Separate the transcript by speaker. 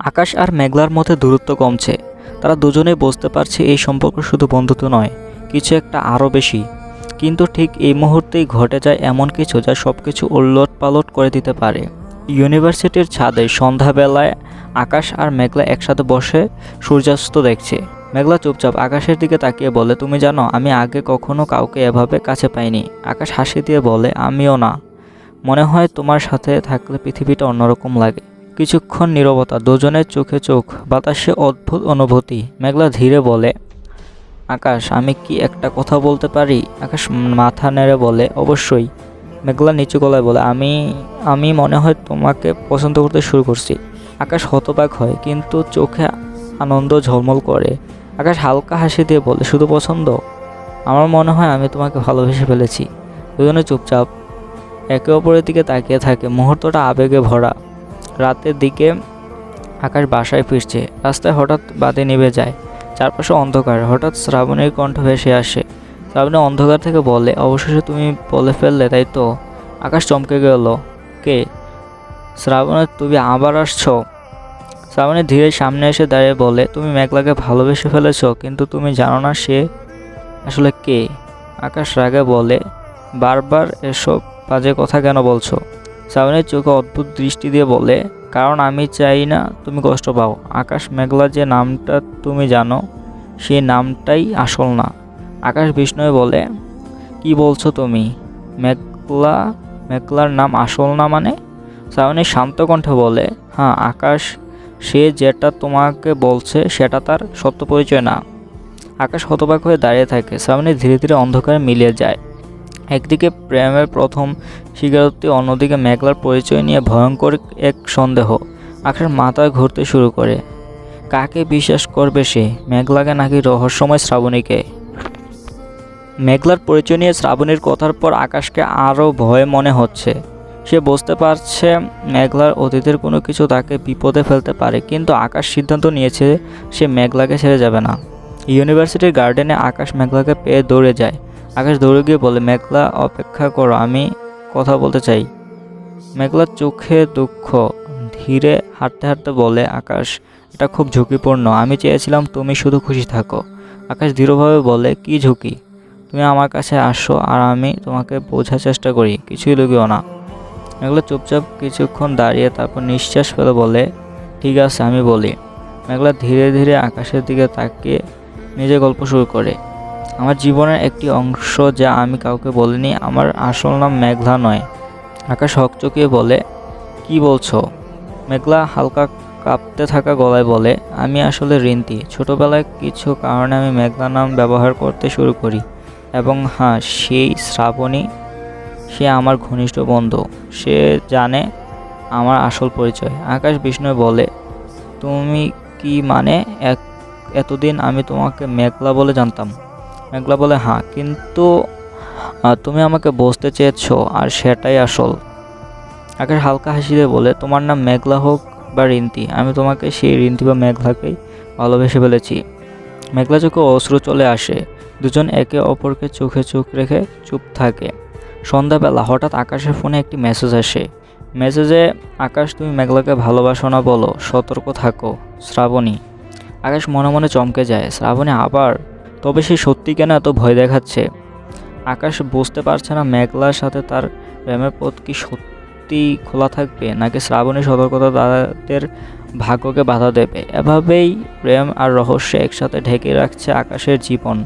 Speaker 1: আকাশ আর মেঘলার মধ্যে দূরত্ব কমছে। তারা দুজনেই বুঝতে পারছে এই সম্পর্ক শুধু বন্ধুত্ব নয়, কিছু একটা আরও বেশি। কিন্তু ঠিক এই মুহূর্তেই ঘটে যায় এমন কিছু যা সব কিছু উলটপালট করে দিতে পারে। ইউনিভার্সিটির ছাদে সন্ধ্যাবেলায় আকাশ আর মেঘলা একসাথে বসে সূর্যাস্ত দেখছে। মেঘলা চুপচাপ আকাশের দিকে তাকিয়ে বলে, তুমি জানো, আমি আগে কখনো কাউকে এভাবে কাছে পাইনি। আকাশ হাসি দিয়ে বলে, আমিও না। মনে হয় তোমার সাথে থাকলে পৃথিবীটা অন্যরকম লাগে। কিছুক্ষণ নীরবতা, দুজনের চোখে চোখ, বাতাসে অদ্ভুত অনুভূতি। মেঘলা ধীরে বলে, আকাশ, আমি কি একটা কথা বলতে পারি? আকাশ মাথা নেড়ে বলে, অবশ্যই। মেঘলা নিচু গলায় বলে, আমি মনে হয় তোমাকে পছন্দ করতে শুরু করছি। আকাশ হতবাক হয়, কিন্তু চোখে আনন্দ ঝলমল করে। আকাশ হালকা হাসি দিয়ে বলে, শুধু পছন্দ? আমার মনে হয় আমি তোমাকে ভালোবেসে ফেলেছি। দুজনে চুপচাপ একে অপরের দিকে তাকিয়ে থাকে। মুহূর্তটা আবেগে ভরা। রাতের দিকে আকাশ বাসায় ফিরছে। রাস্তায় হঠাৎ বাতি নিভে যায়। চারপাশে অন্ধকার। হঠাৎ শ্রাবণীর কণ্ঠ ভেসে আসে। শ্রাবণী অন্ধকার থেকে বলে, অবশেষে তুমি বলে ফেললে, তাই তো? আকাশ চমকে গেল। কে? শ্রাবণী, তুমি আবার আসছো? শ্রাবণী ধীরে সামনে এসে দাঁড়িয়ে বলে, তুমি মেঘলাকে ভালোবেসে ফেলেছো, কিন্তু তুমি জানো না সে আসলে কে। আকাশ রাগে বলে, বারবার এসব বাজে কথা কেন বলছো? শ্রাবণীর চোখে অদ্ভুত দৃষ্টি দিয়ে বলে, কারণ আমি চাই না তুমি কষ্ট পাও। আকাশ, মেঘলা যে নামটা তুমি জানো, সেই নামটাই আসল না। আকাশ বিস্ময়ে বলে, কি বলছো তুমি? মেঘলার নাম আসল না মানে? শ্রাবণী শান্ত কণ্ঠে বলে, হ্যাঁ আকাশ, সে যেটা তোমাকে বলছে সেটা তার সত্য পরিচয় না। আকাশ হতবাক হয়ে দাঁড়িয়ে থাকে। শ্রাবণী ধীরে ধীরে অন্ধকারে মিলিয়ে যায়। একদিকে প্রেমের প্রথম স্বীকারোক্তি, অন্যদিকে মেঘলার পরিচয় নিয়ে ভয়ঙ্কর এক সন্দেহ। আকাশ মাথা ঘুরতে শুরু করে। কাকে বিশ্বাস করবে সে, মেঘলাকে নাকি রহস্যময় শ্রাবণীকে? মেঘলার পরিচয় নিয়ে শ্রাবণীর কথার পর আকাশকে আরও ভয় মনে হচ্ছে। সে বুঝতে পারছে মেঘলার অতীতের কোনো কিছু তাকে বিপদে ফেলতে পারে, কিন্তু আকাশ সিদ্ধান্ত নিয়েছে সে মেঘলাকে ছেড়ে যাবে না। ইউনিভার্সিটির গার্ডেনে আকাশ মেঘলাকে পেয়ে দৌড়ে যায়। আকাশ দৌড়ে গিয়ে বলে, মেঘলা অপেক্ষা করো, আমি কথা বলতে চাই। মেঘলার চোখে দুঃখ। ধীরে হাঁটতে হাঁটতে বলে, আকাশ, এটা খুব ঝুঁকিপূর্ণ। আমি চেয়েছিলাম তুমি শুধু খুশি থাকো। আকাশ দৃঢ়ভাবে বলে, কি ঝুঁকি? তুমি আমার কাছে আসো আর আমি তোমাকে বোঝার চেষ্টা করি, কিছুই লুকিও না। মেঘলা চুপচাপ কিছুক্ষণ দাঁড়িয়ে তারপর নিঃশ্বাস ফেলে বলে, ঠিক আছে, আমি বলি। মেঘলা ধীরে ধীরে আকাশের দিকে তাকিয়ে নিজের গল্প শুরু করে। আমার জীবনের একটি অংশ যা আমি কাউকে বলিনি, আমার আসল নাম মেঘলা নয়। আকাশ হকচকিয়ে বলে, কি বলছো? মেঘলা হালকা কাঁপতে থাকা গলায় বলে, আমি আসলে রিন্তি। ছোটবেলায় কিছু কারণে আমি মেঘলা নাম ব্যবহার করতে শুরু করি। এবং হ্যাঁ, সেই শ্রাবণী, সে আমার ঘনিষ্ঠ বন্ধু। সে জানে আমার আসল পরিচয়। আকাশ বিস্ময়ে বলে, তুমি কি মানে? এতদিন আমি তোমাকে মেঘলা বলে জানতাম। মেঘলা বলে, হ্যাঁ, কিন্তু তুমি আমাকে বুঝতে চেয়েছো আর সেটাই আসল। আকাশ হালকা হাসি দিয়ে বলে, তোমার নাম মেঘলা হোক বা রিন্তি, আমি তোমাকে সেই রিন্তি বা মেঘলাকেই ভালোবেসে ফেলেছি। মেঘলা চোখে অশ্রু চলে আসে। দুজন একে অপরকে চোখে চোখ রেখে চুপ থাকে। সন্ধ্যাবেলা হঠাৎ আকাশের ফোনে একটি মেসেজ আসে। মেসেজে, আকাশ, তুমি মেঘলাকে ভালোবাসো না বলো, সতর্ক থাকো, শ্রাবণী। আকাশ মনে মনে চমকে যায়। শ্রাবণী আবার? তবে সে সত্যি কেন এত ভয় দেখাচ্ছে? আকাশ বুঝতে পারছে না মেঘলার সাথে তার প্রেমের পথ কি সত্যি খোলা থাকবে, নাকি শ্রাবণীর সতর্কতা তাদের ভাগ্যকে বাধা দেবে। এভাবেই প্রেম আর রহস্য একসাথে ঢেকে রাখছে আকাশের জীবন।